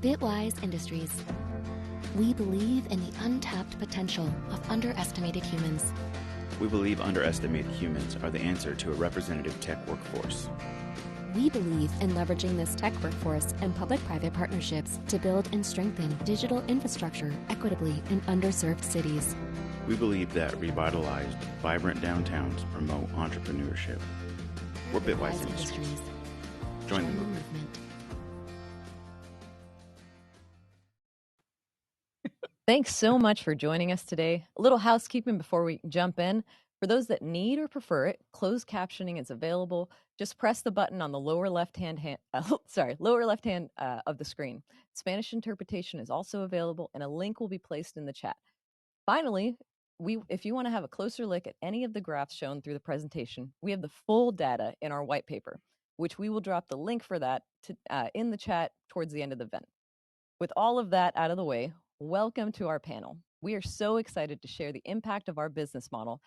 Bitwise Industries. We believe in the untapped potential of underestimated humans. We believe underestimated humans are the answer to a representative tech workforce. We believe in leveraging this tech workforce and public-private partnerships to build and strengthen digital infrastructure equitably in underserved cities. We believe that revitalized, vibrant downtowns promote entrepreneurship. We're Bitwise Industries. Join the movement. Thanks so much for joining us today. A little housekeeping before we jump in. For those that need or prefer it, closed captioning is available. Just press the button on the lower left-hand of the screen. Spanish interpretation is also available, and a link will be placed in the chat. Finally, if you want to have a closer look at any of the graphs shown through the presentation, we have the full data in our white paper, which we will drop the link for that in the chat towards the end of the event. With all of that out of the way, welcome to our panel. We are so excited to share the impact of our business model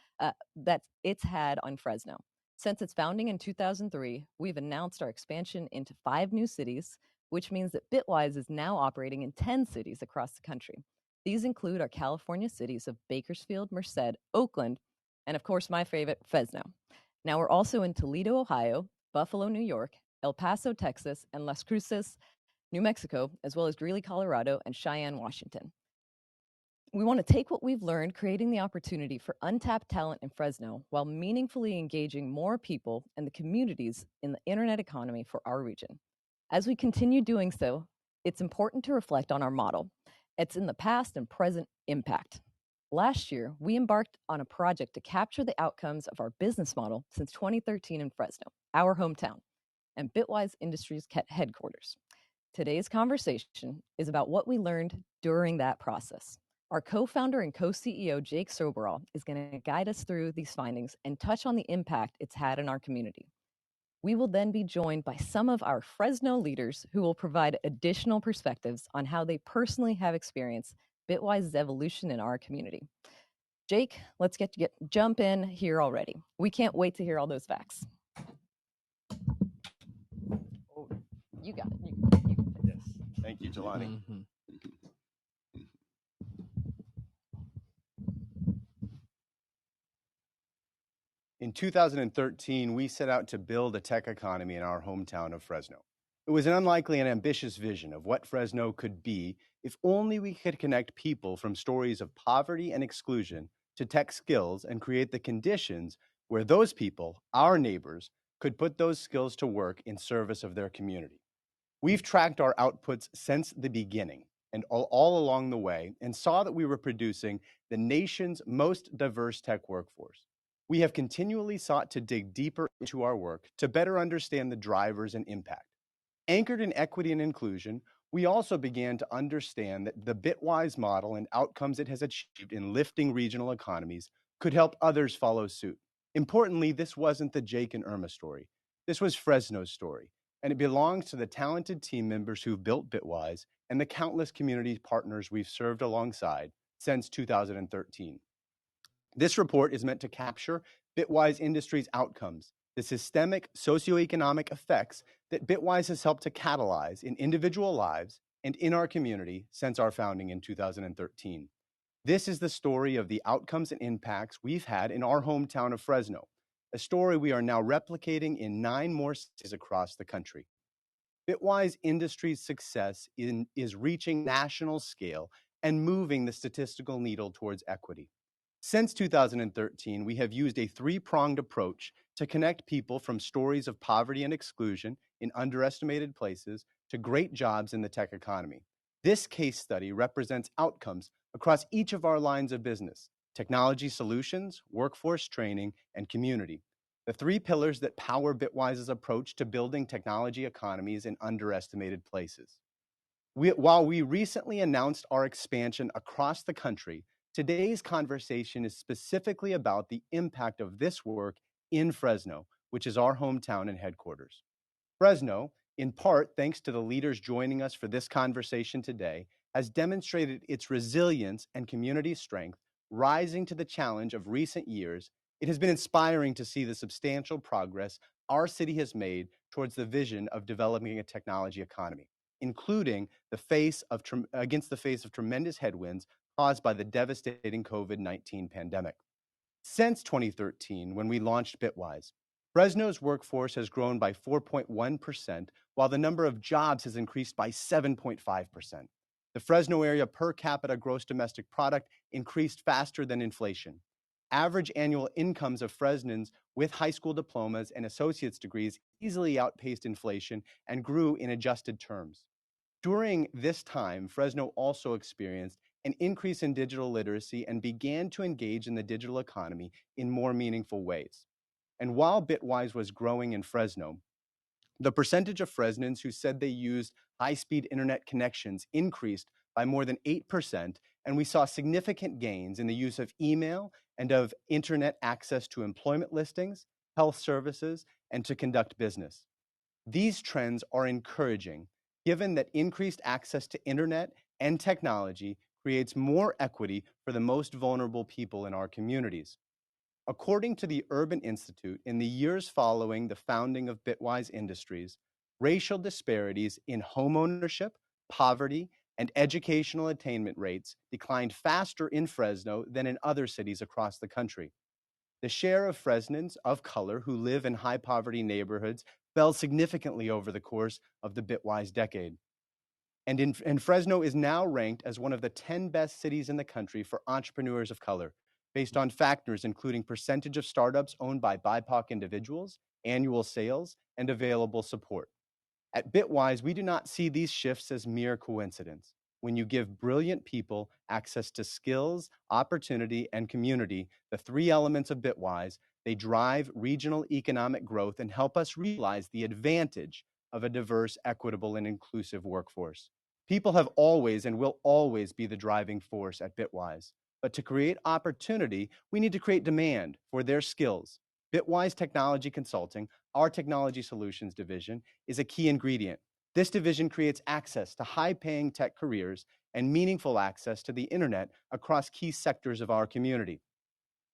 that it's had on Fresno. Since its founding in 2003, we've announced our expansion into 5 new cities, which means that Bitwise is now operating in 10 cities across the country. These include our California cities of Bakersfield, Merced, Oakland, and of course my favorite, Fresno. Now we're also in Toledo, Ohio, Buffalo, New York, El Paso, Texas, and Las Cruces, New Mexico, as well as Greeley, Colorado, and Cheyenne, Washington. We want to take what we've learned, creating the opportunity for untapped talent in Fresno while meaningfully engaging more people and the communities in the internet economy for our region. As we continue doing so, it's important to reflect on our model. It's in the past and present impact. Last year, we embarked on a project to capture the outcomes of our business model since 2013 in Fresno, our hometown, and Bitwise Industries headquarters. Today's conversation is about what we learned during that process. Our co-founder and co-CEO, Jake Soberall, is going to guide us through these findings and touch on the impact it's had in our community. We will then be joined by some of our Fresno leaders who will provide additional perspectives on how they personally have experienced Bitwise's evolution in our community. Jake, let's jump in here already. We can't wait to hear all those facts. Oh, you got it. Yes. Thank you, Jelani. Mm-hmm. In 2013, we set out to build a tech economy in our hometown of Fresno. It was an unlikely and ambitious vision of what Fresno could be if only we could connect people from stories of poverty and exclusion to tech skills and create the conditions where those people, our neighbors, could put those skills to work in service of their community. We've tracked our outputs since the beginning and all along the way and saw that we were producing the nation's most diverse tech workforce. We have continually sought to dig deeper into our work to better understand the drivers and impact. Anchored in equity and inclusion, we also began to understand that the Bitwise model and outcomes it has achieved in lifting regional economies could help others follow suit. Importantly, this wasn't the Jake and Irma story. This was Fresno's story, and it belongs to the talented team members who've built Bitwise and the countless community partners we've served alongside since 2013. This report is meant to capture Bitwise Industries' outcomes, the systemic socioeconomic effects that Bitwise has helped to catalyze in individual lives and in our community since our founding in 2013. This is the story of the outcomes and impacts we've had in our hometown of Fresno, a story we are now replicating in 9 more cities across the country. Bitwise Industries' success is reaching national scale and moving the statistical needle towards equity. Since 2013, we have used a 3-pronged approach to connect people from stories of poverty and exclusion in underestimated places to great jobs in the tech economy. This case study represents outcomes across each of our lines of business: technology solutions, workforce training, and community. The 3 pillars that power Bitwise's approach to building technology economies in underestimated places. While we recently announced our expansion across the country, today's conversation is specifically about the impact of this work in Fresno, which is our hometown and headquarters. Fresno, in part thanks to the leaders joining us for this conversation today, has demonstrated its resilience and community strength, rising to the challenge of recent years. It has been inspiring to see the substantial progress our city has made towards the vision of developing a technology economy. including against the face of tremendous headwinds caused by the devastating COVID-19 pandemic. Since 2013, when we launched Bitwise, Fresno's workforce has grown by 4.1%, while the number of jobs has increased by 7.5%. The Fresno area per capita gross domestic product increased faster than inflation. Average annual incomes of Fresnans with high school diplomas and associate's degrees easily outpaced inflation and grew in adjusted terms. During this time, Fresno also experienced an increase in digital literacy and began to engage in the digital economy in more meaningful ways. And while Bitwise was growing in Fresno, the percentage of Fresnans who said they used high-speed internet connections increased by more than 8%, and we saw significant gains in the use of email and of internet access to employment listings, health services, and to conduct business. These trends are encouraging, given that increased access to internet and technology creates more equity for the most vulnerable people in our communities. According to the Urban Institute, in the years following the founding of Bitwise Industries, racial disparities in homeownership, poverty, and educational attainment rates declined faster in Fresno than in other cities across the country. The share of Fresnans of color who live in high poverty neighborhoods fell significantly over the course of the Bitwise decade. And Fresno is now ranked as one of the 10 best cities in the country for entrepreneurs of color, based on factors including percentage of startups owned by BIPOC individuals, annual sales, and available support. At Bitwise, we do not see these shifts as mere coincidence. When you give brilliant people access to skills, opportunity, and community, the three elements of Bitwise, they drive regional economic growth and help us realize the advantage of a diverse, equitable, and inclusive workforce. People have always and will always be the driving force at Bitwise. But to create opportunity, we need to create demand for their skills. Bitwise Technology Consulting, our technology solutions division, is a key ingredient. This division creates access to high-paying tech careers and meaningful access to the internet across key sectors of our community.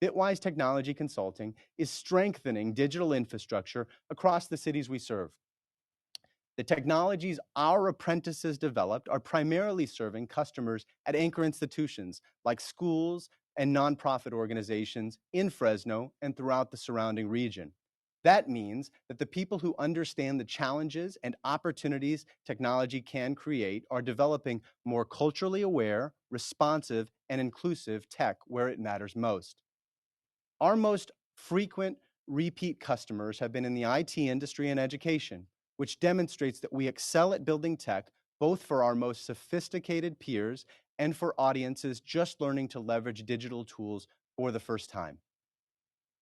Bitwise Technology Consulting is strengthening digital infrastructure across the cities we serve. The technologies our apprentices developed are primarily serving customers at anchor institutions like schools and nonprofit organizations in Fresno and throughout the surrounding region. That means that the people who understand the challenges and opportunities technology can create are developing more culturally aware, responsive, and inclusive tech where it matters most. Our most frequent repeat customers have been in the IT industry and education, which demonstrates that we excel at building tech both for our most sophisticated peers and for audiences just learning to leverage digital tools for the first time.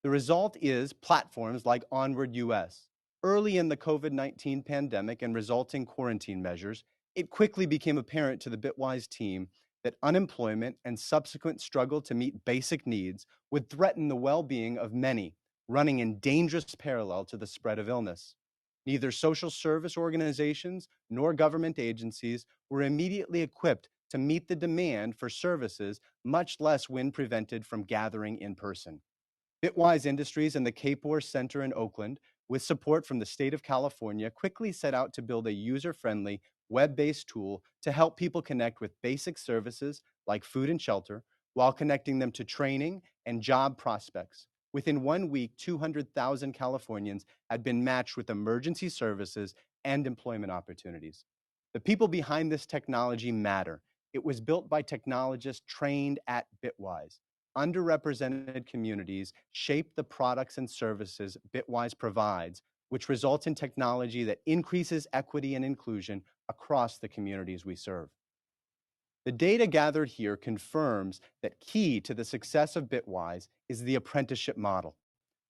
The result is platforms like Onward US. Early in the COVID-19 pandemic and resulting quarantine measures, it quickly became apparent to the Bitwise team that unemployment and subsequent struggle to meet basic needs would threaten the well-being of many, running in dangerous parallel to the spread of illness. Neither social service organizations nor government agencies were immediately equipped to meet the demand for services, much less when prevented from gathering in person. Bitwise Industries and the Kapor Center in Oakland, with support from the state of California, quickly set out to build a user-friendly, web-based tool to help people connect with basic services like food and shelter, while connecting them to training and job prospects. Within 1 week, 200,000 Californians had been matched with emergency services and employment opportunities. The people behind this technology matter. It was built by technologists trained at Bitwise. Underrepresented communities shape the products and services Bitwise provides, which results in technology that increases equity and inclusion across the communities we serve. The data gathered here confirms that key to the success of Bitwise is the apprenticeship model,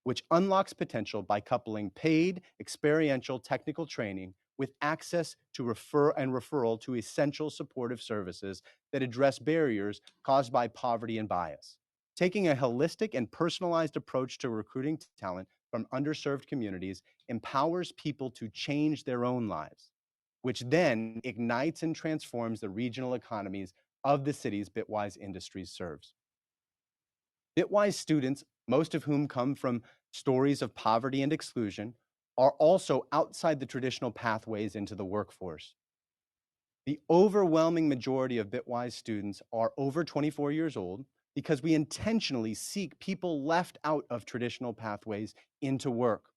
which unlocks potential by coupling paid, experiential technical training with access to referral to essential supportive services that address barriers caused by poverty and bias. Taking a holistic and personalized approach to recruiting talent from underserved communities empowers people to change their own lives, which then ignites and transforms the regional economies of the cities Bitwise Industries serves. Bitwise students, most of whom come from stories of poverty and exclusion, are also outside the traditional pathways into the workforce. The overwhelming majority of Bitwise students are over 24 years old because we intentionally seek people left out of traditional pathways into work.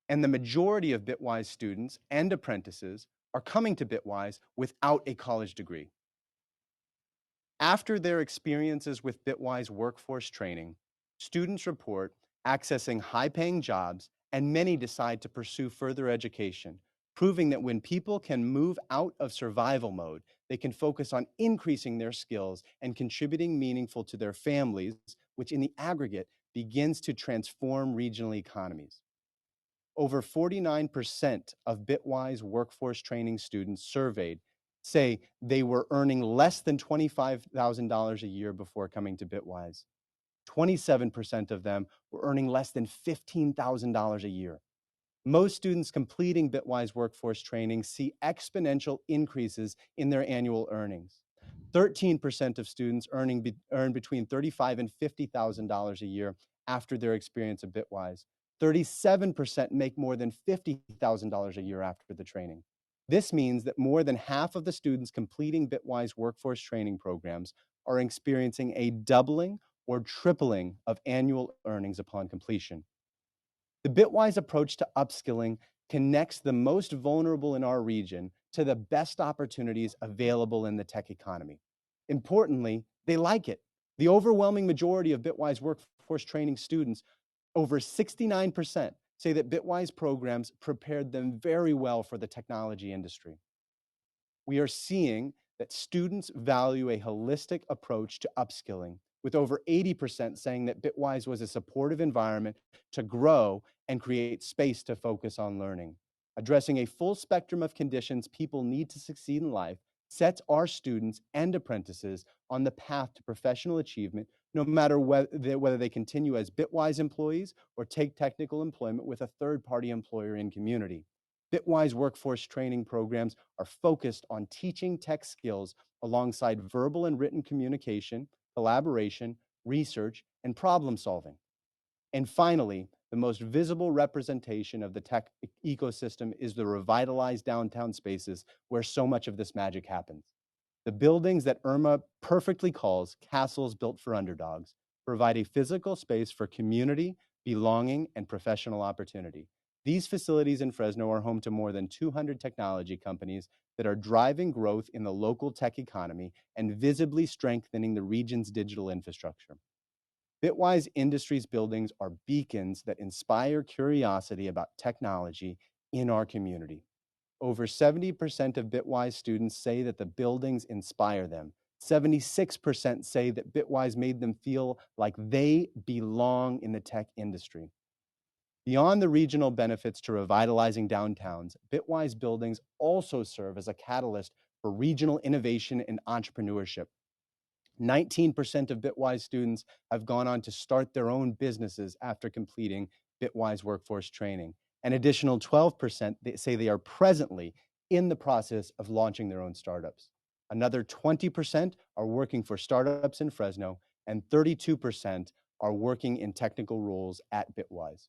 And the majority of Bitwise students and apprentices are coming to Bitwise without a college degree. After their experiences with Bitwise workforce training, students report accessing high-paying jobs, and many decide to pursue further education, proving that when people can move out of survival mode, they can focus on increasing their skills and contributing meaningful to their families, which in the aggregate begins to transform regional economies. Over 49% of Bitwise workforce training students surveyed say they were earning less than $25,000 a year before coming to Bitwise. 27% of them were earning less than $15,000 a year. Most students completing Bitwise workforce training see exponential increases in their annual earnings. 13% of students earn between $35,000 and $50,000 a year after their experience at Bitwise. 37% make more than $50,000 a year after the training. This means that more than half of the students completing Bitwise workforce training programs are experiencing a doubling or tripling of annual earnings upon completion. The Bitwise approach to upskilling connects the most vulnerable in our region to the best opportunities available in the tech economy. Importantly, they like it. The overwhelming majority of Bitwise workforce training students, over 69%, say that Bitwise programs prepared them very well for the technology industry. We are seeing that students value a holistic approach to upskilling, with over 80% saying that Bitwise was a supportive environment to grow and create space to focus on learning. Addressing a full spectrum of conditions people need to succeed in life sets our students and apprentices on the path to professional achievement, no matter whether they continue as Bitwise employees or take technical employment with a third-party employer in community. Bitwise workforce training programs are focused on teaching tech skills alongside verbal and written communication, collaboration, research, and problem solving. And finally, the most visible representation of the tech ecosystem is the revitalized downtown spaces where so much of this magic happens. The buildings that Irma perfectly calls castles built for underdogs provide a physical space for community, belonging, and professional opportunity. These facilities in Fresno are home to more than 200 technology companies that are driving growth in the local tech economy and visibly strengthening the region's digital infrastructure. Bitwise Industries buildings are beacons that inspire curiosity about technology in our community. Over 70% of Bitwise students say that the buildings inspire them. 76% say that Bitwise made them feel like they belong in the tech industry. Beyond the regional benefits to revitalizing downtowns, Bitwise buildings also serve as a catalyst for regional innovation and entrepreneurship. 19% of Bitwise students have gone on to start their own businesses after completing Bitwise workforce training. An additional 12% say they are presently in the process of launching their own startups. Another 20% are working for startups in Fresno, and 32% are working in technical roles at Bitwise.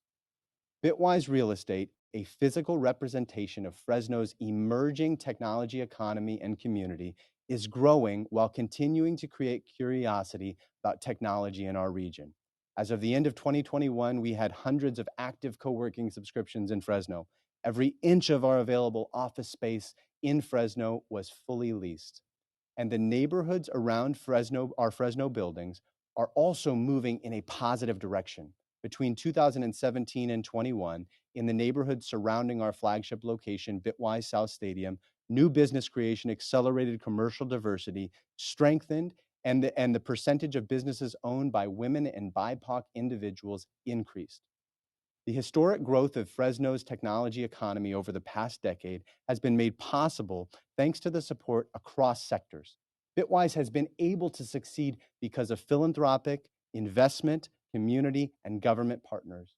Bitwise Real Estate, a physical representation of Fresno's emerging technology economy and community, is growing while continuing to create curiosity about technology in our region. As of the end of 2021, we had hundreds of active co-working subscriptions in Fresno. Every inch of our available office space in Fresno was fully leased. And the neighborhoods around Fresno, our Fresno buildings, are also moving in a positive direction. Between 2017 and 21, in the neighborhoods surrounding our flagship location, Bitwise South Stadium, new business creation accelerated commercial diversity, strengthened, and the percentage of businesses owned by women and BIPOC individuals increased. The historic growth of Fresno's technology economy over the past decade has been made possible thanks to the support across sectors. Bitwise has been able to succeed because of philanthropic, investment, community, and government partners.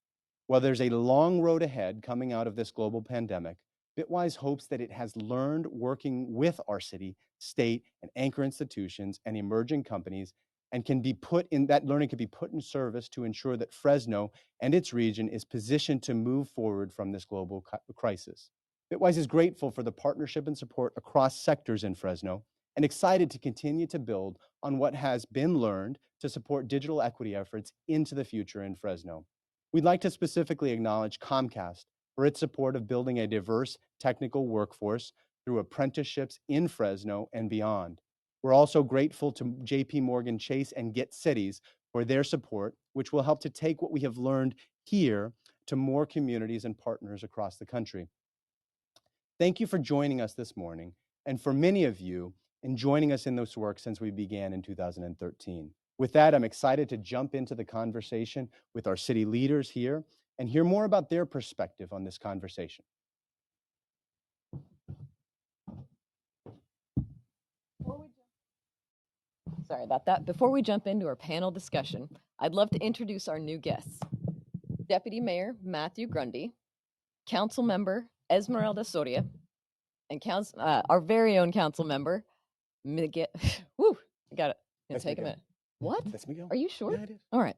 While there's a long road ahead coming out of this global pandemic, Bitwise hopes that it has learned working with our city, state, and anchor institutions and emerging companies, and that learning can be put in service to ensure that Fresno and its region is positioned to move forward from this global crisis. Bitwise is grateful for the partnership and support across sectors in Fresno and excited to continue to build on what has been learned to support digital equity efforts into the future in Fresno. We'd like to specifically acknowledge Comcast for its support of building a diverse technical workforce through apprenticeships in Fresno and beyond. We're also grateful to JP Morgan Chase and Get Cities for their support, which will help to take what we have learned here to more communities and partners across the country. Thank you for joining us this morning, and for many of you in joining us in this work since we began in 2013. With that, I'm excited to jump into the conversation with our city leaders here and hear more about their perspective on this conversation. Sorry about that. Before we jump into our panel discussion, I'd love to introduce our new guests. Deputy Mayor Matthew Grundy, Council Member Esmeralda Soria, and our very own Council Member Miguel. Woo, I got it. Gonna take a minute. What? That's Miguel. Are you sure? Yeah, it is. All right.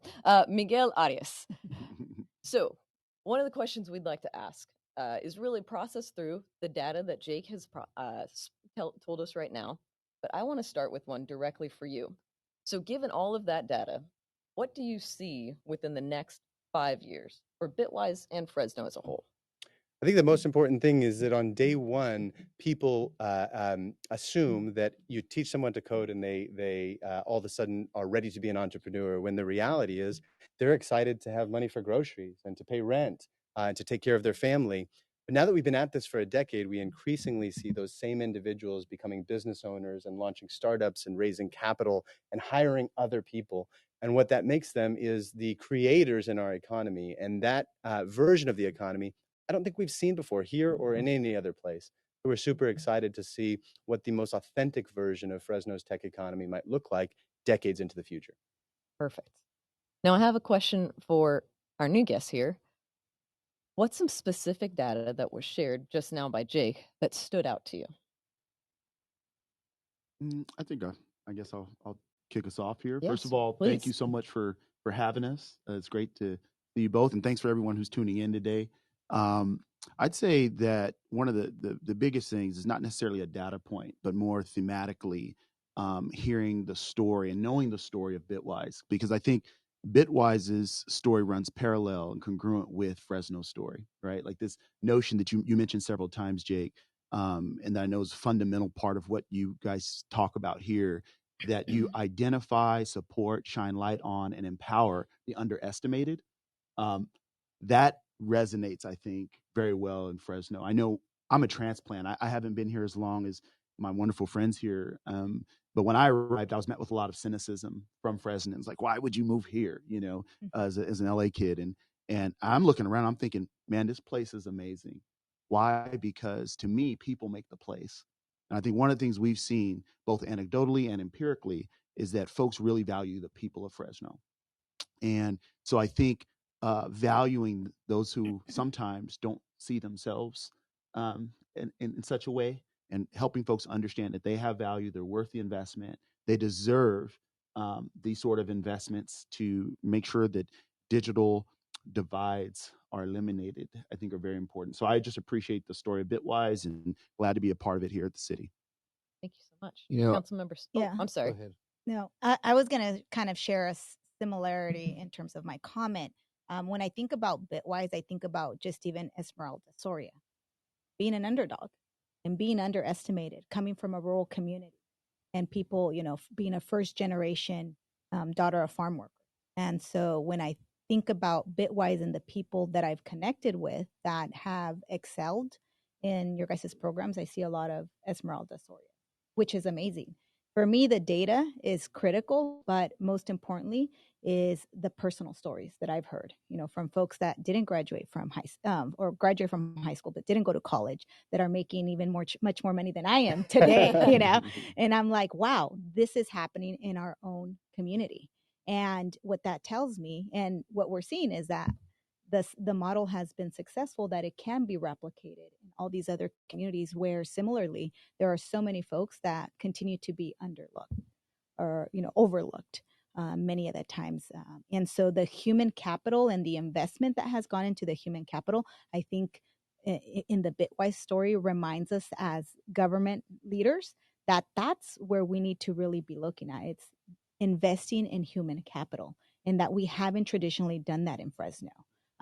Miguel Arias. So, one of the questions we'd like to ask is really process through the data that Jake has told us right now. But I want to start with one directly for you. So, given all of that data, what do you see within the next 5 years for Bitwise and Fresno as a whole? I think the most important thing is that on day one, people assume that you teach someone to code and they all of a sudden are ready to be an entrepreneur, when the reality is they're excited to have money for groceries and to pay rent and to take care of their family. But now that we've been at this for a decade, we increasingly see those same individuals becoming business owners and launching startups and raising capital and hiring other people. And what that makes them is the creators in our economy. And that version of the economy, I don't think we've seen before here or in any other place. So we're super excited to see what the most authentic version of Fresno's tech economy might look like decades into the future. Perfect. Now I have a question for our new guests here. What's some specific data that was shared just now by Jake that stood out to you? I think I guess I'll kick us off here. Yes, First of all, please. Thank you so much for having us. It's great to see you both, and thanks for everyone who's tuning in today. I'd say that one of the biggest things is not necessarily a data point, but more thematically hearing the story and knowing the story of Bitwise, because I think Bitwise's story runs parallel and congruent with Fresno's story, right? Like this notion that you mentioned several times, Jake, and that I know is a fundamental part of what you guys talk about here, that you identify, support, shine light on, and empower the underestimated. That resonates, I think, very well in Fresno. I know I'm a transplant. I haven't been here as long as my wonderful friends here. But when I arrived, I was met with a lot of cynicism from Fresnoans. Like, why would you move here? You know, as an LA kid. And I'm looking around, I'm thinking, man, this place is amazing. Why? Because to me, people make the place. And I think one of the things we've seen, both anecdotally and empirically, is that folks really value the people of Fresno. And so I think valuing those who sometimes don't see themselves in such a way, and helping folks understand that they have value, they're worth the investment, they deserve these sort of investments to make sure that digital divides are eliminated, I think are very important. So I just appreciate the story of Bitwise and glad to be a part of it here at the city. Thank you so much. You know, Council members. yeah. I'm sorry. Go ahead. No, I was going to kind of share a similarity in terms of my comment. When I think about Bitwise, I think about just even Esmeralda Soria being an underdog and being underestimated, coming from a rural community, and people, you know, being a first generation daughter of farm workers. And so when I think about Bitwise and the people that I've connected with that have excelled in your guys' programs, I see a lot of Esmeralda Soria, which is amazing. For me, the data is critical, but most importantly is the personal stories that I've heard, you know, from folks that didn't graduate from graduate from high school, but didn't go to college, that are making even much more money than I am today, you know. And I'm like, wow, this is happening in our own community. And what that tells me, and what we're seeing, is that the model has been successful, that it can be replicated in all these other communities where similarly there are so many folks that continue to be underlooked or, you know, overlooked many of the times. And so the human capital and the investment that has gone into the human capital, I think in the Bitwise story reminds us as government leaders that that's where we need to really be looking at. It's investing in human capital, and that we haven't traditionally done that in Fresno,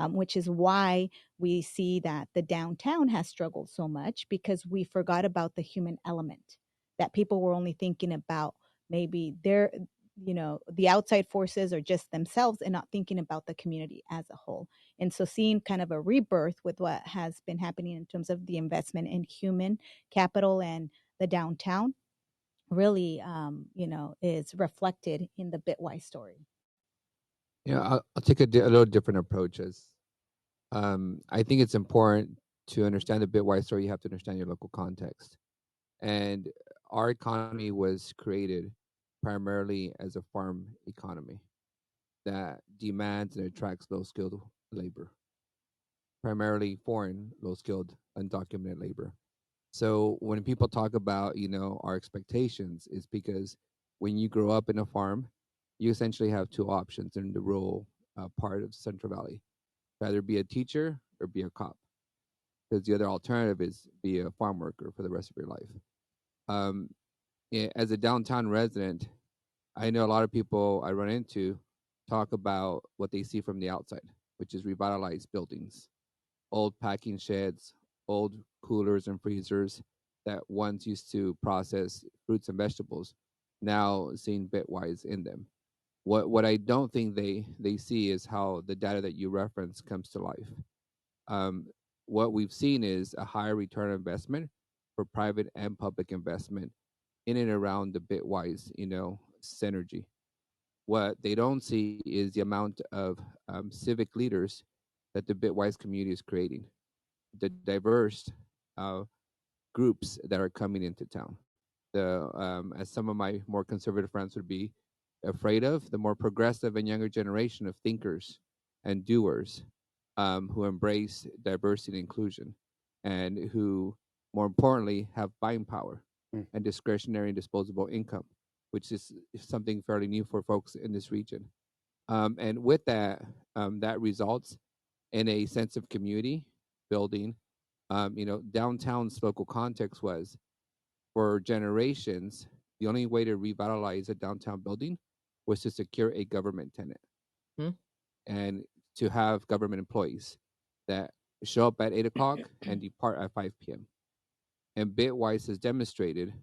which is why we see that the downtown has struggled so much, because we forgot about the human element, that people were only thinking about maybe their, the outside forces or just themselves, and not thinking about the community as a whole. And so seeing kind of a rebirth with what has been happening in terms of the investment in human capital and the downtown really, is reflected in the Bitwise story. I'll take a little different approach. I think it's important to understand the Bitwise story. You have to understand your local context. And our economy was created primarily as a farm economy that demands and attracts low-skilled labor, primarily foreign, low-skilled, undocumented labor. So when people talk about, our expectations, is because when you grow up in a farm, you essentially have two options in the rural part of Central Valley: either be a teacher or be a cop, because the other alternative is be a farm worker for the rest of your life. As a downtown resident, I know a lot of people I run into talk about what they see from the outside, which is revitalized buildings, old packing sheds, old coolers and freezers that once used to process fruits and vegetables, now seeing Bitwise in them. What I don't think they see is how the data that you reference comes to life. What we've seen is a higher return on investment for private and public investment in and around the Bitwise, synergy. What they don't see is the amount of civic leaders that the Bitwise community is creating, the diverse groups that are coming into town. As some of my more conservative friends would be afraid of, the more progressive and younger generation of thinkers and doers who embrace diversity and inclusion, and who, more importantly, have buying power and discretionary and disposable income, which is something fairly new for folks in this region. And with that, that results in a sense of community building. Downtown's local context was, for generations, the only way to revitalize a downtown building was to secure a government tenant and to have government employees that show up at 8 o'clock and depart at 5 p.m. And Bitwise has demonstrated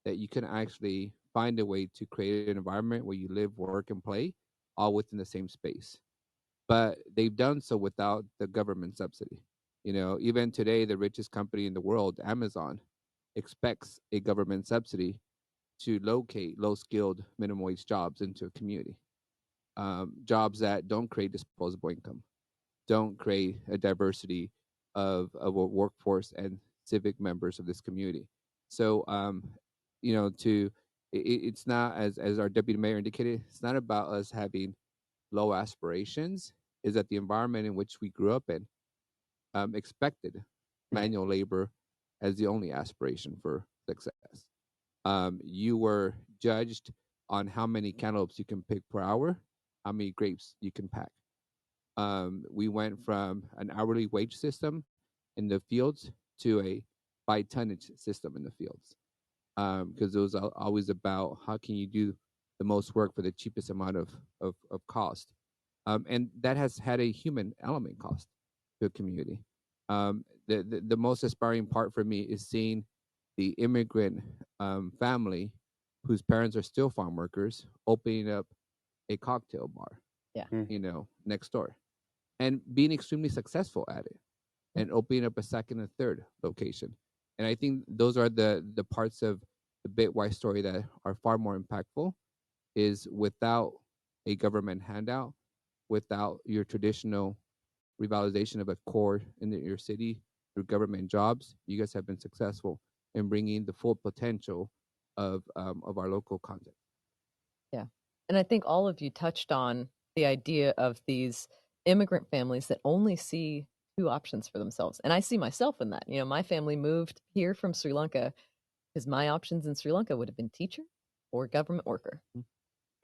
that you can actually find a way to create an environment where you live, work, and play all within the same space. But they've done so without the government subsidy. Even today, the richest company in the world, Amazon, expects a government subsidy to locate low-skilled minimum wage jobs into a community. Jobs that don't create disposable income, don't create a diversity of a workforce and civic members of this community. So, it's not, as our deputy mayor indicated, it's not about us having low aspirations. Is that the environment in which we grew up in expected manual labor as the only aspiration for success. You were judged on how many cantaloupes you can pick per hour, how many grapes you can pack. We went from an hourly wage system in the fields to a by tonnage system in the fields, because it was always about how can you do the most work for the cheapest amount of cost. And that has had a human element cost to a community. The most aspiring part for me is seeing the immigrant family whose parents are still farm workers opening up a cocktail bar, next door, and being extremely successful at it, and opening up a second and third location. And I think those are the parts of the Bitwise story that are far more impactful, is without a government handout, without your traditional revitalization of a core in your city through government jobs, you guys have been successful in bringing the full potential of our local context. Yeah. And I think all of you touched on the idea of these immigrant families that only see two options for themselves. And I see myself in that. My family moved here from Sri Lanka because my options in Sri Lanka would have been teacher or government worker.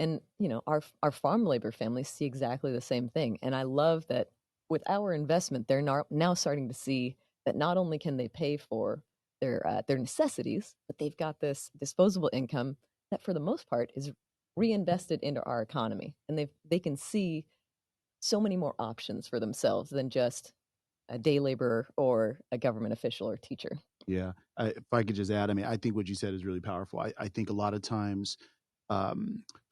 And, our farm labor families see exactly the same thing. And I love that with our investment, they're now starting to see that not only can they pay for their necessities, but they've got this disposable income that, for the most part, is reinvested into our economy, and they can see so many more options for themselves than just a day laborer or a government official or teacher. Yeah. If I could just add, I mean, I think what you said is really powerful. I think a lot of times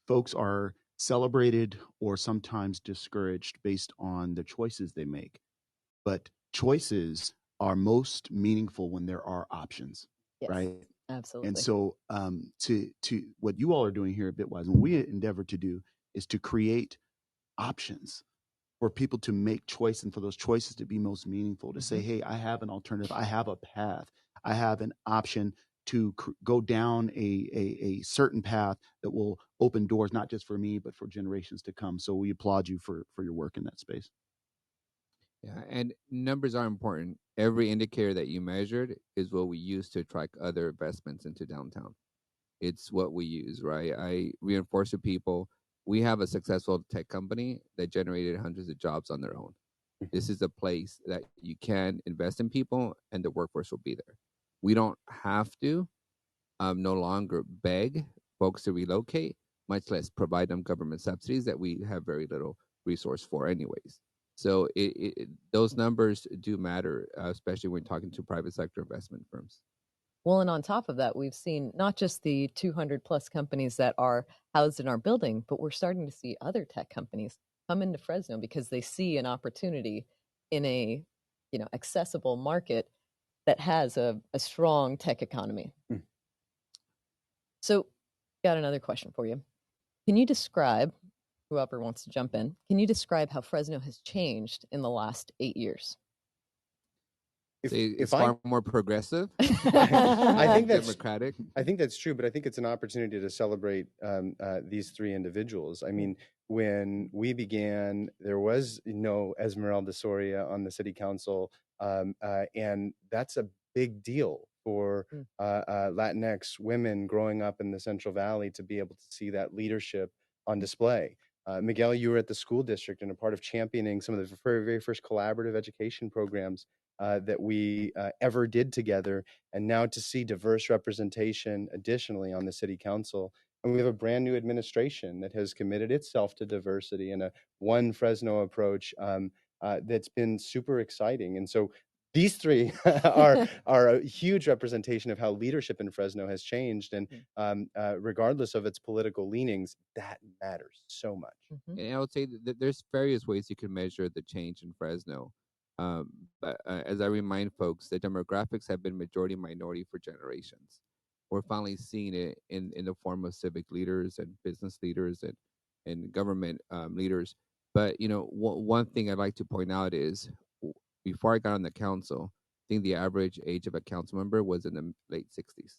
folks are celebrated or sometimes discouraged based on the choices they make. But choices are most meaningful when there are options, Yes, right? absolutely. And so to what you all are doing here at Bitwise, and we endeavor to do, is to create options for people to make choice and for those choices to be most meaningful, to say, hey, I have an alternative, I have a path, I have an option to go down a certain path that will open doors, not just for me, but for generations to come. So we applaud you for your work in that space. Yeah, and numbers are important. Every indicator that you measured is what we use to track other investments into downtown. It's what we use, right? I reinforce to people, we have a successful tech company that generated hundreds of jobs on their own. This is a place that you can invest in people and the workforce will be there. We don't have to no longer beg folks to relocate, much less provide them government subsidies that we have very little resource for anyways. So those numbers do matter, especially when talking to private sector investment firms. Well, and on top of that, we've seen not just the 200 plus companies that are housed in our building, but we're starting to see other tech companies come into Fresno because they see an opportunity in a accessible market that has a strong tech economy. So, got another question for you. Can you describe, whoever wants to jump in, can you describe how Fresno has changed in the last 8 years? It's far more progressive. I think that's democratic. I think that's true, but I think it's an opportunity to celebrate these three individuals. I mean, when we began, there was no Esmeralda Soria on the city council, and that's a big deal for Latinx women growing up in the Central Valley to be able to see that leadership on display. Miguel, you were at the school district and a part of championing some of the very, very first collaborative education programs that we ever did together, and now to see diverse representation additionally on the city council. And we have a brand new administration that has committed itself to diversity and a one Fresno approach that's been super exciting. And so these three are a huge representation of how leadership in Fresno has changed. And regardless of its political leanings, that matters so much. And I would say that there's various ways you can measure the change in Fresno. But as I remind folks, the demographics have been majority minority for generations. We're finally seeing it in the form of civic leaders and business leaders and government leaders. But one thing I'd like to point out is, before I got on the council, I think the average age of a council member was in the late 60s.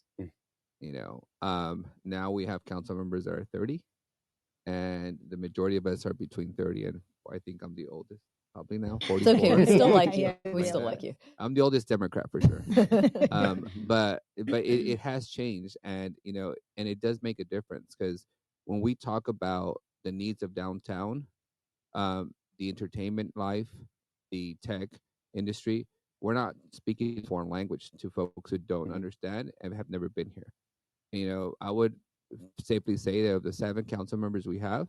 Now we have council members that are 30, and the majority of us are between 30 and I think I'm the oldest. Probably now 44. It's okay. We still like you. We But, still like you. I'm the oldest Democrat for sure. But it has changed, and and it does make a difference, because when we talk about the needs of downtown, the entertainment life, the tech industry, we're not speaking foreign language to folks who don't understand and have never been here. I would safely say that of the 7 council members we have,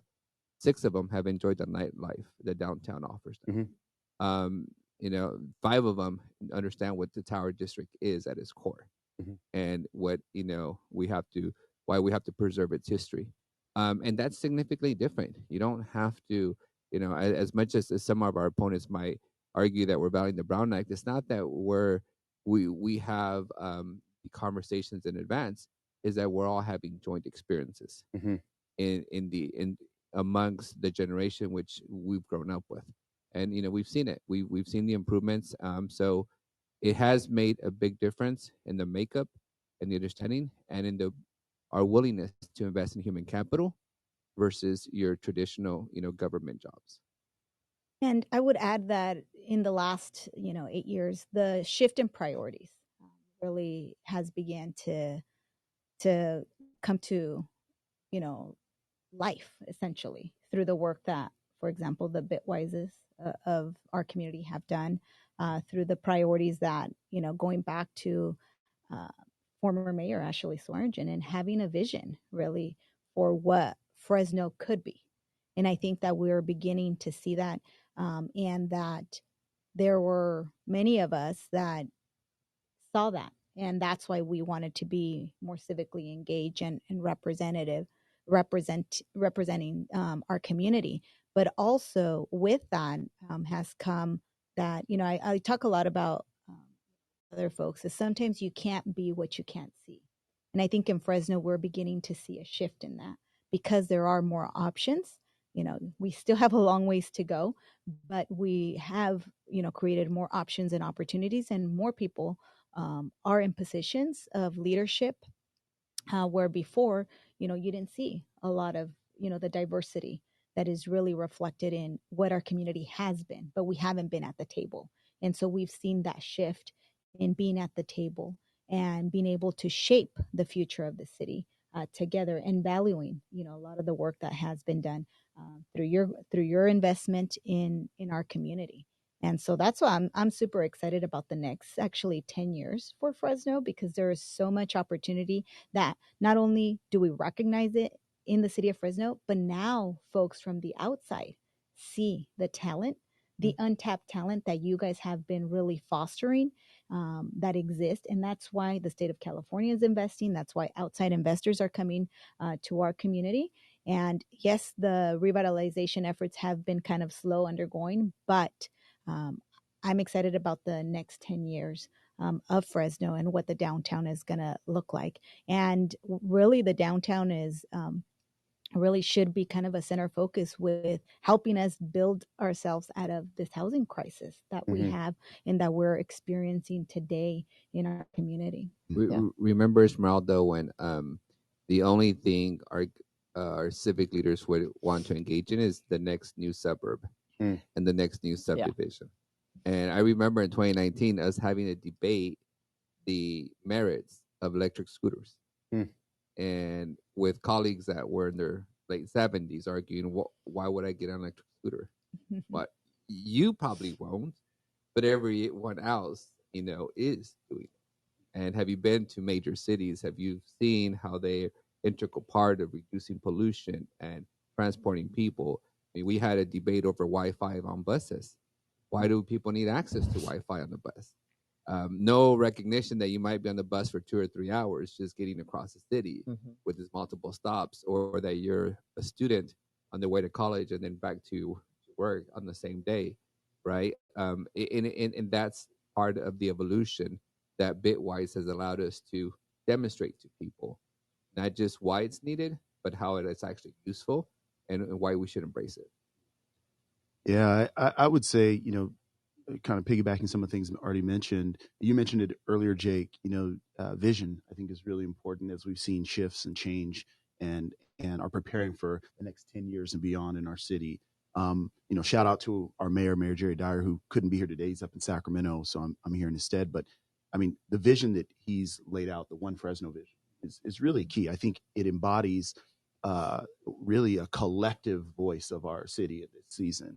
6 of them have enjoyed the nightlife that downtown offers them. 5 of them understand what the Tower District is at its core, and what why we have to preserve its history, and that's significantly different. You don't have to, as much as some of our opponents might argue that we're valuing the Brown Act. It's not that we have conversations in advance. Is that we're all having joint experiences in amongst the generation which we've grown up with, and we've seen it. We've seen the improvements. So it has made a big difference in the makeup and the understanding, and in our willingness to invest in human capital versus your traditional government jobs. And I would add that in the last 8 years, the shift in priorities really has began to come to life, essentially, through the work that, for example, the Bitwises of our community have done. through the priorities that, going back to uh, former Mayor Ashley Swearingen and having a vision really for what Fresno could be. And I think that we're beginning to see that, and that there were many of us that saw that. And that's why we wanted to be more civically engaged and representing our community. But also with that has come that, I talk a lot about other folks is sometimes you can't be what you can't see. And I think in Fresno, we're beginning to see a shift in that because there are more options. We still have a long ways to go, but we have, created more options and opportunities, and more people are in positions of leadership where before, you didn't see a lot of, the diversity that is really reflected in what our community has been, but we haven't been at the table. And so we've seen that shift in being at the table and being able to shape the future of the city together, and valuing, a lot of the work that has been done through your investment in our community. And so that's why I'm super excited about the next actually 10 years for Fresno, because there is so much opportunity that not only do we recognize it in the city of Fresno, but now folks from the outside see the talent, the untapped talent that you guys have been really fostering, that exists. And that's why the state of California is investing. That's why outside investors are coming to our community. And yes, the revitalization efforts have been kind of slow undergoing, but I'm excited about the next 10 years of Fresno and what the downtown is going to look like. And really, the downtown is really should be kind of a center focus with helping us build ourselves out of this housing crisis that we have and that we're experiencing today in our community. Remember, Esmeralda, when the only thing our civic leaders would want to engage in is the next new suburb and the next new subdivision. And I remember in 2019 us having a debate the merits of electric scooters, and with colleagues that were in their late 70s arguing, why would I get an electric scooter? But you probably won't, but everyone else, is doing it. And have you been to major cities? Have you seen how they're integral part of reducing pollution and transporting people? I mean, we had a debate over Wi-Fi on buses. Why do people need access to Wi-Fi on the bus? No recognition that you might be on the bus for 2 or 3 hours just getting across the city with its multiple stops, or that you're a student on the way to college and then back to work on the same day, right? And that's part of the evolution that Bitwise has allowed us to demonstrate to people, not just why it's needed, but how it's actually useful and why we should embrace it. Yeah, I would say, kind of piggybacking some of the things already mentioned. You mentioned it earlier, Jake. Vision, I think, is really important as we've seen shifts and change, and are preparing for the next 10 years and beyond in our city. Shout out to our mayor, Mayor Jerry Dyer, who couldn't be here today. He's up in Sacramento, so I'm here in his stead. But I mean, the vision that he's laid out, the One Fresno vision, is really key. I think it embodies really a collective voice of our city at this season.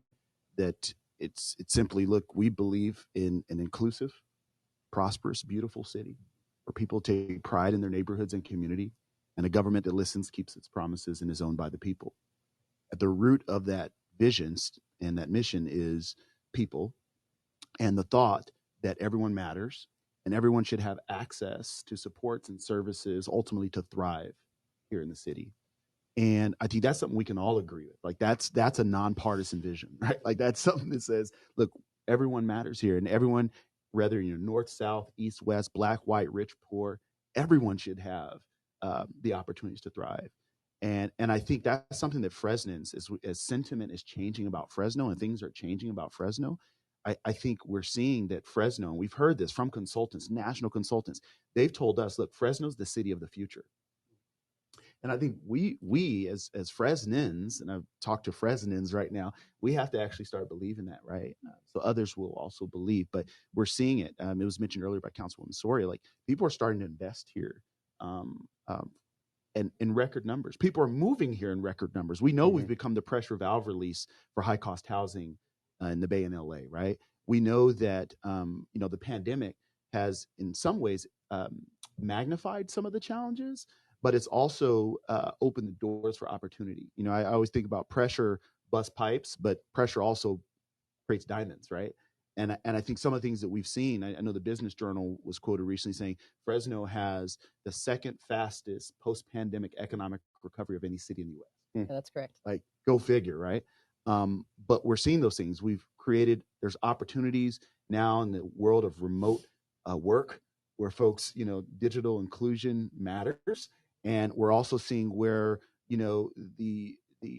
That it's simply, look, we believe in an inclusive, prosperous, beautiful city where people take pride in their neighborhoods and community, and a government that listens, keeps its promises, and is owned by the people. At the root of that vision and that mission is people, and the thought that everyone matters and everyone should have access to supports and services, ultimately to thrive here in the city. And I think that's something we can all agree with. Like that's a nonpartisan vision, right? Like that's something that says, look, everyone matters here, and everyone, whether north, south, east, west, black, white, rich, poor, everyone should have the opportunities to thrive. And I think that's something that Fresnans, as sentiment is changing about Fresno and things are changing about Fresno, I think we're seeing that Fresno, and we've heard this from consultants, national consultants, they've told us, look, Fresno's the city of the future. And I think we as Fresnans, and I've talked to Fresnans right now, we have to actually start believing that, right? So others will also believe. But we're seeing it. It was mentioned earlier by Councilwoman Soria. Like people are starting to invest here, and in record numbers. People are moving here in record numbers. We know we've become the pressure valve release for high cost housing in the Bay and LA, right? we know that the pandemic has, in some ways, magnified some of the challenges, but it's also opened the doors for opportunity. I always think about pressure bust pipes, but pressure also creates diamonds, right? And I think some of the things that we've seen, I know the Business Journal was quoted recently saying Fresno has the second fastest post-pandemic economic recovery of any city in the U.S. Yeah, that's correct. Like, go figure, right? But we're seeing those things. There's opportunities now in the world of remote work where folks, digital inclusion matters. And we're also seeing where,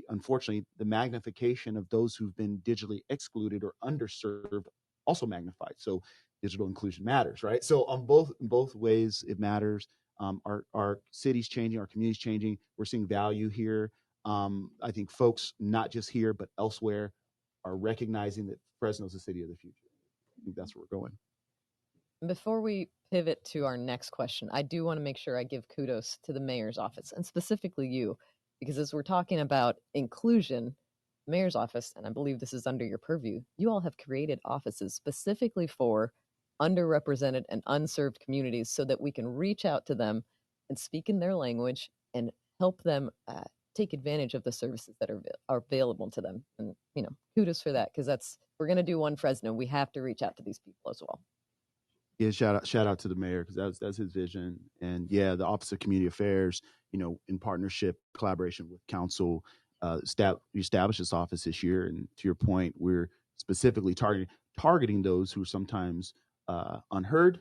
unfortunately, the magnification of those who've been digitally excluded or underserved also magnified. So digital inclusion matters, right? So in both ways, it matters. Our city's changing, our community's changing. We're seeing value here. I think folks, not just here, but elsewhere, are recognizing that Fresno's the city of the future. I think that's where we're going. Before we pivot to our next question, I do want to make sure I give kudos to the mayor's office, and specifically you, because as we're talking about inclusion, the mayor's office, and I believe this is under your purview, you all have created offices specifically for underrepresented and unserved communities so that we can reach out to them and speak in their language and help them take advantage of the services that are available to them. And, kudos for that, because we're going to do One Fresno. We have to reach out to these people as well. Yeah, shout out to the mayor, because that's his vision. And yeah, the Office of Community Affairs, in partnership, collaboration with council, we established this office this year. And to your point, we're specifically targeting those who are sometimes unheard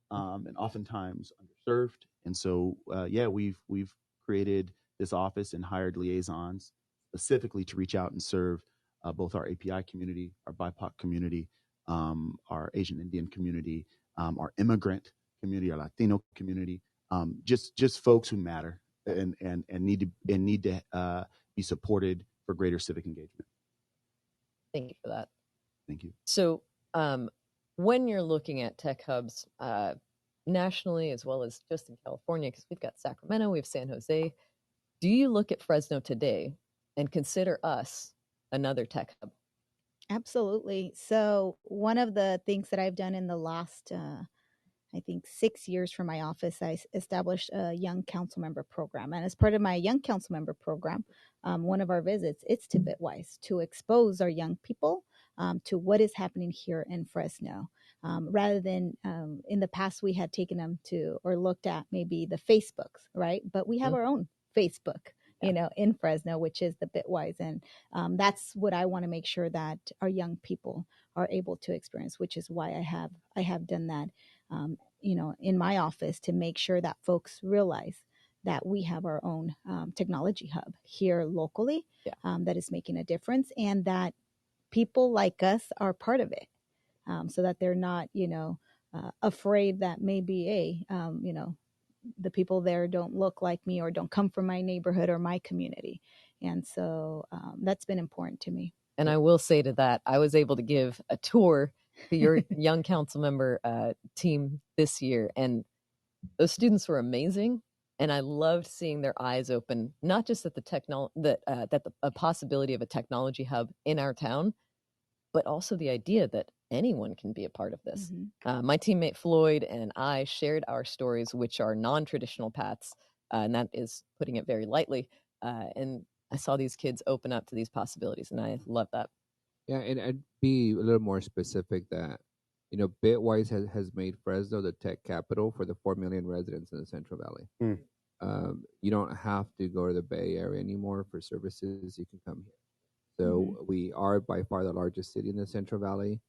and oftentimes underserved. And so, we've created this office and hired liaisons specifically to reach out and serve both our API community, our BIPOC community, our Asian Indian community, our immigrant community, our Latino community, just folks who matter and need to be supported for greater civic engagement. Thank you for that. Thank you. So, when you're looking at tech hubs nationally as well as just in California, because we've got Sacramento, we have San Jose, do you look at Fresno today and consider us another tech hub? Absolutely. So one of the things that I've done in the last, I think 6 years for my office, I established a young council member program. And as part of my young council member program, one of our visits, it's to Bitwise to expose our young people to what is happening here in Fresno. Rather than in the past, we had taken them to or looked at maybe the Facebooks, right? But we have our own Facebook, in Fresno, which is the Bitwise. And that's what I want to make sure that our young people are able to experience, which is why I have done that, in my office, to make sure that folks realize that we have our own technology hub here locally that is making a difference, and that people like us are part of it, so that they're not, afraid that maybe the people there don't look like me or don't come from my neighborhood or my community. And so that's been important to me. And I will say to that, I was able to give a tour to your young council member team this year, and those students were amazing. And I loved seeing their eyes open, not just at the possibility of a technology hub in our town, but also the idea that anyone can be a part of this. Mm-hmm. My teammate Floyd and I shared our stories, which are non-traditional paths, and that is putting it very lightly. And I saw these kids open up to these possibilities, and I love that. Yeah, and I'd be a little more specific that, Bitwise has made Fresno the tech capital for the 4 million residents in the Central Valley. You don't have to go to the Bay Area anymore for services. You can come here. So we are by far the largest city in the Central Valley.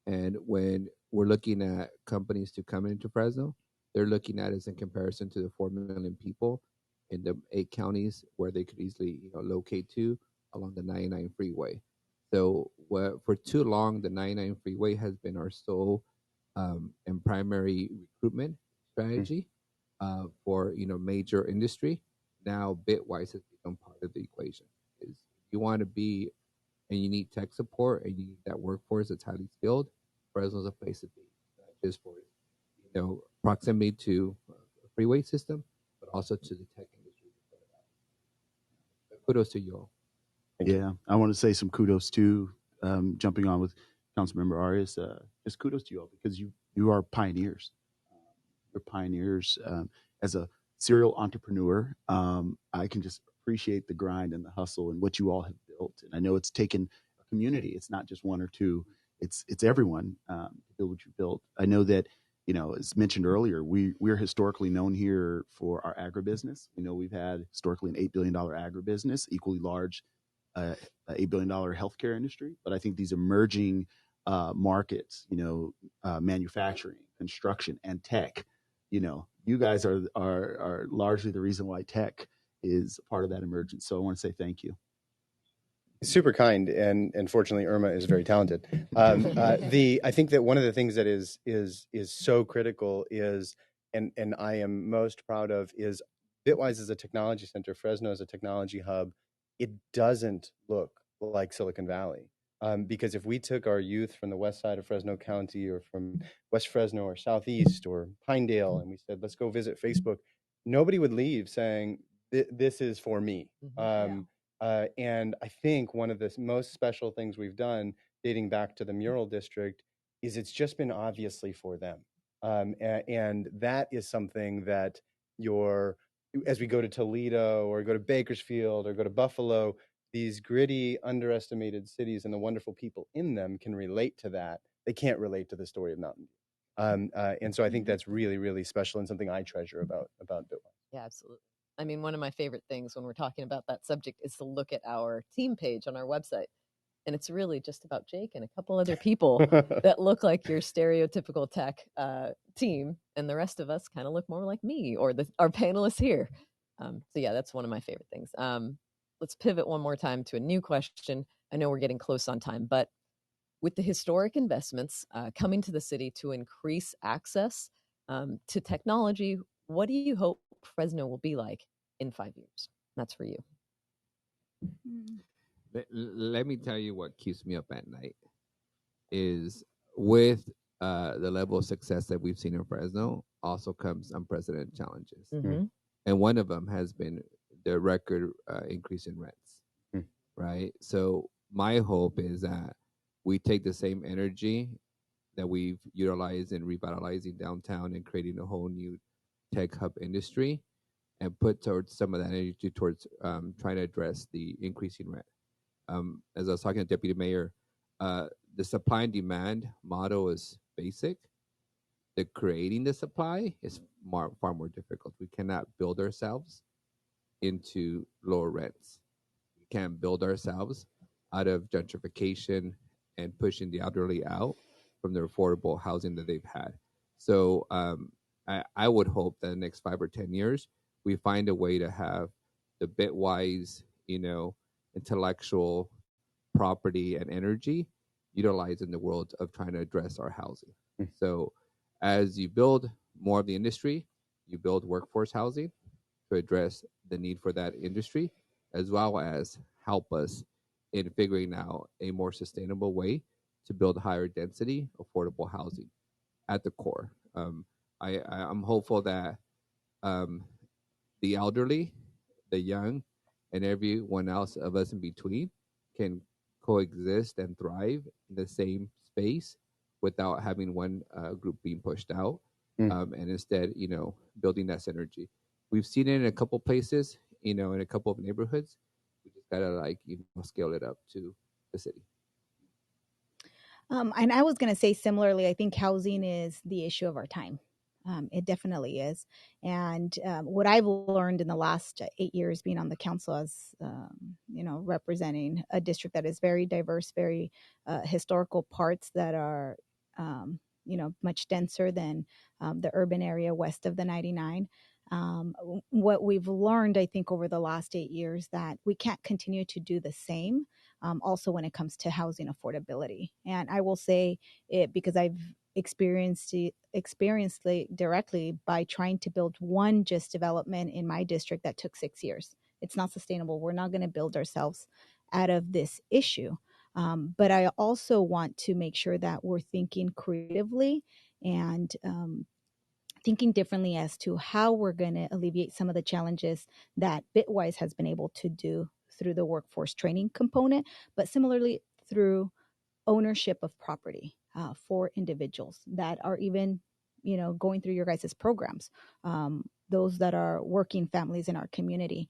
And when we're looking at companies to come into Fresno, they're looking at us in comparison to the 4 million people in the 8 counties where they could easily locate to along the 99 freeway. So for too long, the 99 freeway has been our sole and primary recruitment strategy for major industry. Now Bitwise has become part of the equation. Is you want to be and you need tech support and you need that workforce that's highly skilled, Fresno's a place to be, not just for proximity to a freeway system, but also to the tech industry. Kudos to you all. Yeah, I want to say some kudos too, jumping on with Councilmember Arias, just kudos to you all because you are pioneers. You're pioneers. As a serial entrepreneur, I can just appreciate the grind and the hustle and what you all have built. And I know it's taken a community. It's not just one or two. It's everyone to build what you built. I know that, as mentioned earlier, we're historically known here for our agribusiness. We know we've had historically an $8 billion agribusiness, equally large $8 billion healthcare industry. But I think these emerging markets, manufacturing, construction, and tech, you guys are largely the reason why tech is part of that emergence. So I want to say thank you. Super kind, and fortunately, Irma is very talented. I think that one of the things that is so critical is, and I am most proud of, is Bitwise is a technology center. Fresno is a technology hub. It doesn't look like Silicon Valley, because if we took our youth from the west side of Fresno County or from West Fresno or Southeast or Pinedale and we said, let's go visit Facebook, nobody would leave saying, this is for me. And I think one of the most special things we've done, dating back to the mural district, is it's just been obviously for them. And that is something that as we go to Toledo or go to Bakersfield or go to Buffalo, these gritty, underestimated cities and the wonderful people in them can relate to that. They can't relate to the story of Mountain View. And so I think that's really, really special and something I treasure about Bitwise. Yeah, absolutely. I mean, one of my favorite things when we're talking about that subject is to look at our team page on our website. And it's really just about Jake and a couple other people that look like your stereotypical tech team. And the rest of us kind of look more like me or our panelists here. So yeah, that's one of my favorite things. Let's pivot one more time to a new question. I know we're getting close on time, but with the historic investments coming to the city to increase access to technology, what do you hope Fresno will be like in 5 years? That's for you. Let me tell you what keeps me up at night is with the level of success that we've seen in Fresno also comes unprecedented challenges. Mm-hmm. And one of them has been the record increase in rents, right? So my hope is that we take the same energy that we've utilized in revitalizing downtown and creating a whole new tech hub industry and put towards some of that energy towards trying to address the increasing rent. As I was talking to Deputy Mayor, the supply and demand model is basic. The creating the supply is far more difficult. We cannot build ourselves into lower rents. We can't build ourselves out of gentrification and pushing the elderly out from the affordable housing that they've had. So I would hope that in the next 5 or 10 years, we find a way to have the Bitwise, intellectual property and energy utilized in the world of trying to address our housing. So as you build more of the industry, you build workforce housing to address the need for that industry, as well as help us in figuring out a more sustainable way to build higher density, affordable housing at the core. I'm hopeful that the elderly, the young, and everyone else of us in between can coexist and thrive in the same space without having one group being pushed out, and instead, building that synergy. We've seen it in a couple places, in a couple of neighborhoods. We just gotta scale it up to the city. And I was going to say similarly, I think housing is the issue of our time. It definitely is. And what I've learned in the last 8 years being on the council as, representing a district that is very diverse, very historical parts that are, much denser than the urban area west of the 99. What we've learned, I think, over the last 8 years that we can't continue to do the same. Also when it comes to housing affordability. And I will say it because I've experienced it directly by trying to build one just development in my district that took 6 years. It's not sustainable. We're not going to build ourselves out of this issue. But I also want to make sure that we're thinking creatively and thinking differently as to how we're going to alleviate some of the challenges that Bitwise has been able to do through the workforce training component, but similarly through ownership of property for individuals that are even, going through your guys' programs, those that are working families in our community.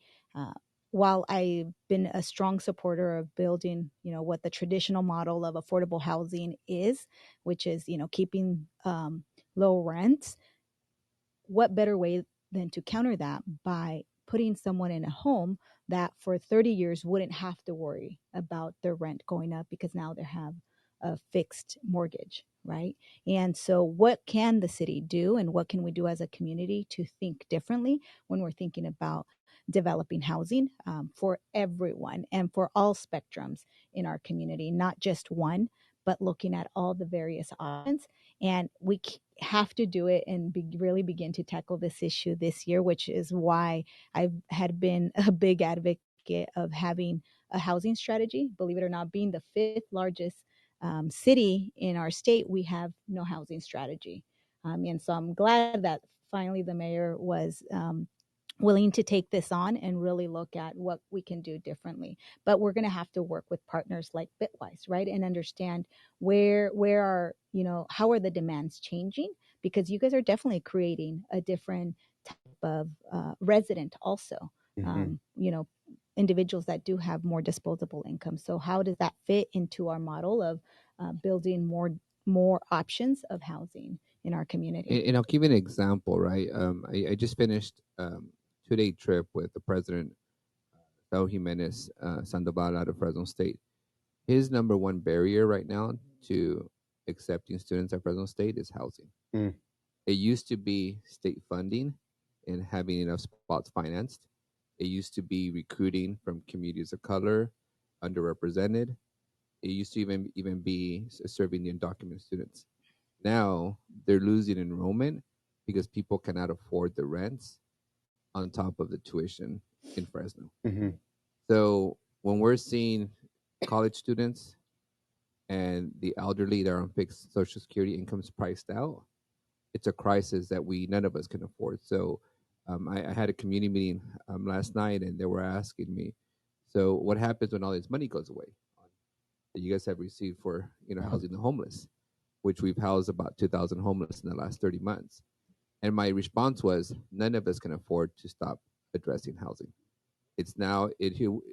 While I've been a strong supporter of building, what the traditional model of affordable housing is, which is, keeping low rents, what better way than to counter that by putting someone in a home that for 30 years wouldn't have to worry about their rent going up because now they have a fixed mortgage, right? And so what can the city do and what can we do as a community to think differently when we're thinking about developing housing for everyone and for all spectrums in our community, not just one, but looking at all the various options. And we have to do it and really begin to tackle this issue this year, which is why I had been a big advocate of having a housing strategy. Believe it or not, being the 5th largest city in our state, we have no housing strategy. And so I'm glad that finally the mayor was willing to take this on and really look at what we can do differently. But we're going to have to work with partners like Bitwise, right? And understand where are, how are the demands changing? Because you guys are definitely creating a different type of resident also, individuals that do have more disposable income. So how does that fit into our model of building more options of housing in our community? And I'll give you an example, right? I just finished 2-day trip with the president, Raul Jimenez Sandoval out of Fresno State. His number one barrier right now to accepting students at Fresno State is housing. It used to be state funding and having enough spots financed. It used to be recruiting from communities of color, underrepresented. It used to even be serving the undocumented students. Now they're losing enrollment because people cannot afford the rents on top of the tuition in Fresno. So when we're seeing college students and the elderly that are on fixed Social Security incomes priced out, it's a crisis that none of us can afford. So I had a community meeting last night, and they were asking me, so what happens when all this money goes away that you guys have received for housing the homeless, which we've housed about 2,000 homeless in the last 30 months. And my response was, none of us can afford to stop addressing housing.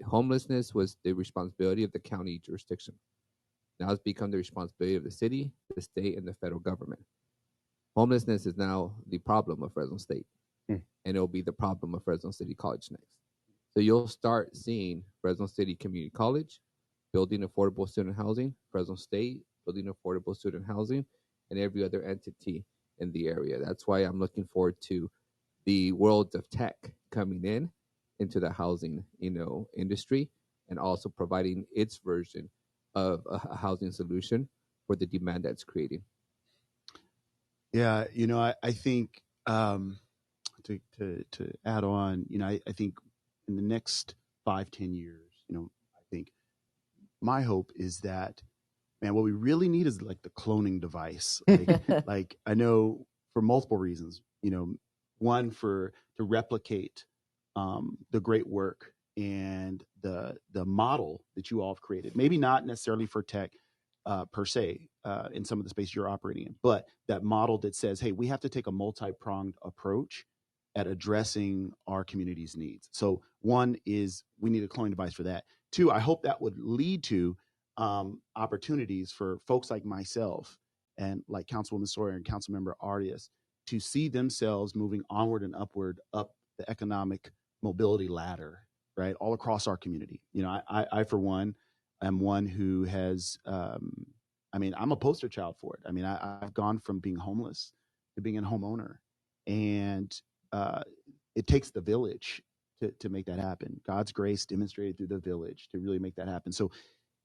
Homelessness was the responsibility of the county jurisdiction. Now it's become the responsibility of the city, the state, and the federal government. Homelessness is now the problem of Fresno State, and it'll be the problem of Fresno City College next. So you'll start seeing Fresno City Community College building affordable student housing, Fresno State building affordable student housing, and every other entity in the area. That's why I'm looking forward to the world of tech coming into the housing, industry, and also providing its version of a housing solution for the demand that's creating. Yeah, I think to add on, I think in the next 5-10 years, I think my hope is that, man, what we really need is like the cloning device. Like I know for multiple reasons, one to replicate the great work and the model that you all have created. Maybe not necessarily for tech per se in some of the space you're operating in, but that model that says, hey, we have to take a multi-pronged approach at addressing our community's needs. So one is we need a cloning device for that. Two, I hope that would lead to opportunities for folks like myself and like Councilwoman Sawyer and Councilmember Arias to see themselves moving onward and upward up the economic mobility ladder, right, all across our community. I for one, am one who has, I'm a poster child for it. I've gone from being homeless to being a homeowner, and it takes the village to make that happen. God's grace demonstrated through the village to really make that happen. So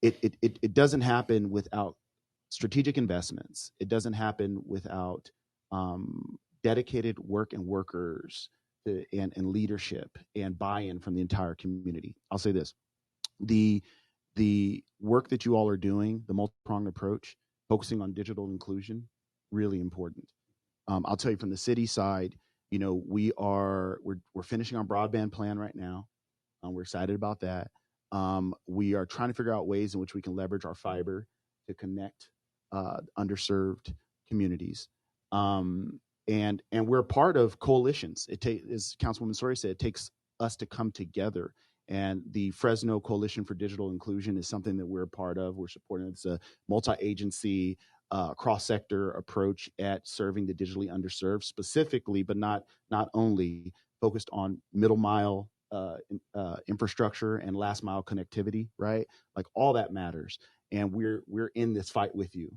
it doesn't happen without strategic investments. It doesn't happen without dedicated work and workers and leadership and buy-in from the entire community. I'll say this. The work that you all are doing, the multi-pronged approach, focusing on digital inclusion, really important. I'll tell you from the city side, we're finishing our broadband plan right now. We're excited about that. We are trying to figure out ways in which we can leverage our fiber to connect underserved communities. And we're part of coalitions. As Councilwoman Sawyer said, it takes us to come together. And the Fresno Coalition for Digital Inclusion is something that we're a part of. We're supporting. It's a multi-agency, cross-sector approach at serving the digitally underserved, specifically, but not only focused on middle mile infrastructure and last mile connectivity. Right, like all that matters. And we're in this fight with you.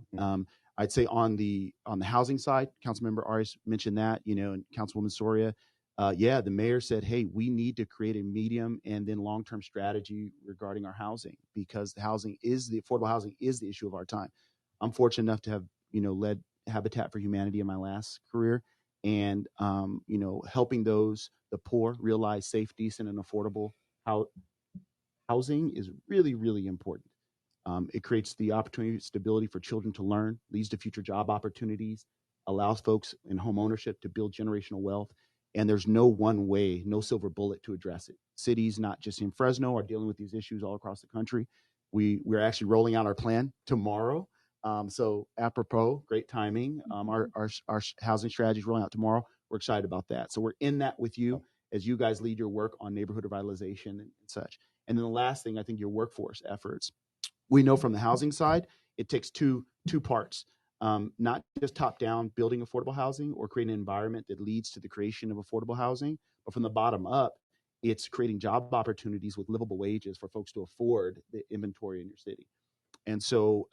I'd say on the housing side, Councilmember Arias mentioned that, and Councilwoman Soria, the mayor said, hey, we need to create a medium and then long-term strategy regarding our housing, because affordable housing is the issue of our time. I'm fortunate enough to have, led Habitat for Humanity in my last career, and, helping the poor realize safe, decent, and affordable housing is really, really important. It creates the opportunity, stability for children to learn, leads to future job opportunities, allows folks in home ownership to build generational wealth. And there's no one way, no silver bullet to address it. Cities, not just in Fresno, are dealing with these issues all across the country. We're actually rolling out our plan tomorrow. So apropos, great timing. Our housing strategy is rolling out tomorrow. We're excited about that. So we're in that with you as you guys lead your work on neighborhood revitalization and such. And then the last thing, I think, your workforce efforts. We know from the housing side, it takes two parts, not just top down building affordable housing or creating an environment that leads to the creation of affordable housing, but from the bottom up, it's creating job opportunities with livable wages for folks to afford the inventory in your city. And so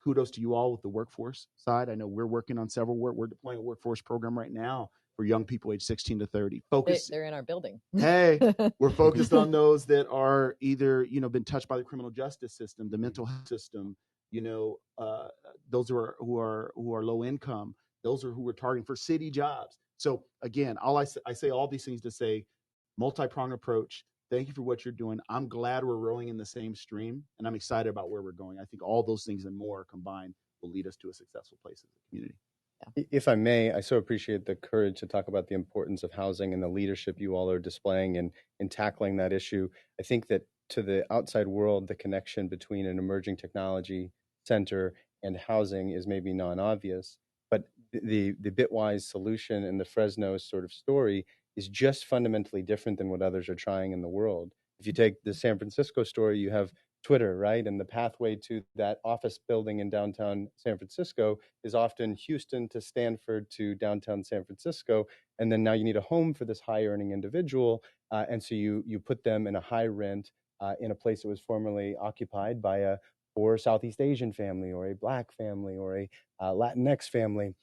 kudos to you all with the workforce side. I know we're working on we're deploying a workforce program right now for young people aged 16 to 30. They're in our building. Hey, we're focused on those that are either, been touched by the criminal justice system, the mental health system, those who are low income, those are who we're targeting for city jobs. So again, I say all these things to say multi-pronged approach. Thank you for what you're doing. I'm glad we're rowing in the same stream, and I'm excited about where we're going. I think all those things and more combined will lead us to a successful place as a community. If I may, I so appreciate the courage to talk about the importance of housing and the leadership you all are displaying in tackling that issue. I think that to the outside world, the connection between an emerging technology center and housing is maybe non-obvious, but the Bitwise solution and the Fresno sort of story is just fundamentally different than what others are trying in the world. If you take the San Francisco story, you have Twitter, right? And the pathway to that office building in downtown San Francisco is often Houston to Stanford to downtown San Francisco. And then now you need a home for this high earning individual. And so you put them in a high rent in a place that was formerly occupied by a poor Southeast Asian family or a Black family or a Latinx family.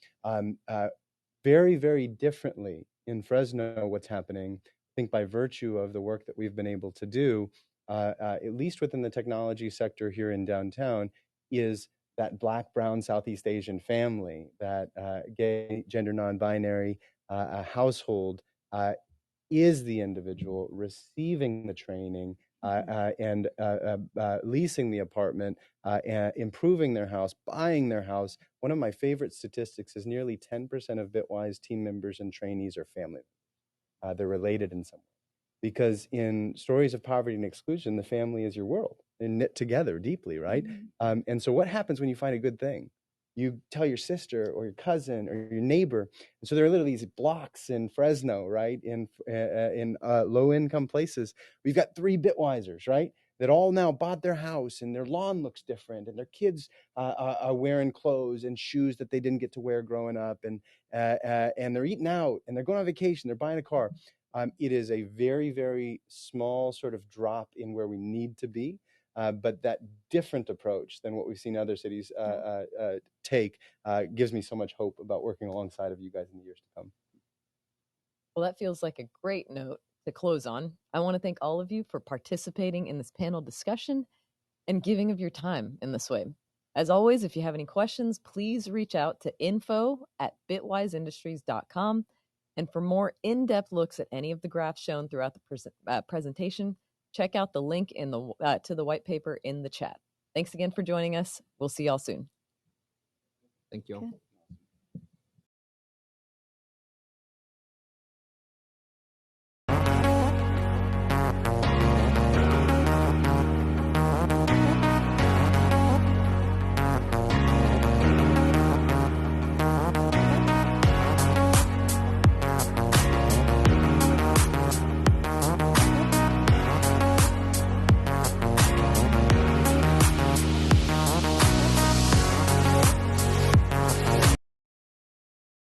Very, very differently in Fresno, what's happening, I think by virtue of the work that we've been able to do, at least within the technology sector here in downtown, is that Black, brown, Southeast Asian family, that gay, gender non-binary household is the individual receiving the training and leasing the apartment, improving their house, buying their house. One of my favorite statistics is nearly 10% of Bitwise team members and trainees are family. They're related in some way. Because in stories of poverty and exclusion, the family is your world. They're knit together deeply, right? And so what happens when you find a good thing? You tell your sister or your cousin or your neighbor. And so there are literally these blocks in Fresno, right? In low-income places. We've got 3 Bitwisers, right? That all now bought their house and their lawn looks different and their kids are wearing clothes and shoes that they didn't get to wear growing up. And they're eating out and they're going on vacation. They're buying a car. It is a very, very small sort of drop in where we need to be. But that different approach than what we've seen other cities take gives me so much hope about working alongside of you guys in the years to come. Well, that feels like a great note to close on. I want to thank all of you for participating in this panel discussion and giving of your time in this way. As always, if you have any questions, please reach out to info@bitwiseindustries.com. And for more in-depth looks at any of the graphs shown throughout the presentation, check out the link in the to the white paper in the chat. Thanks again for joining us. We'll see y'all soon. Thank you all.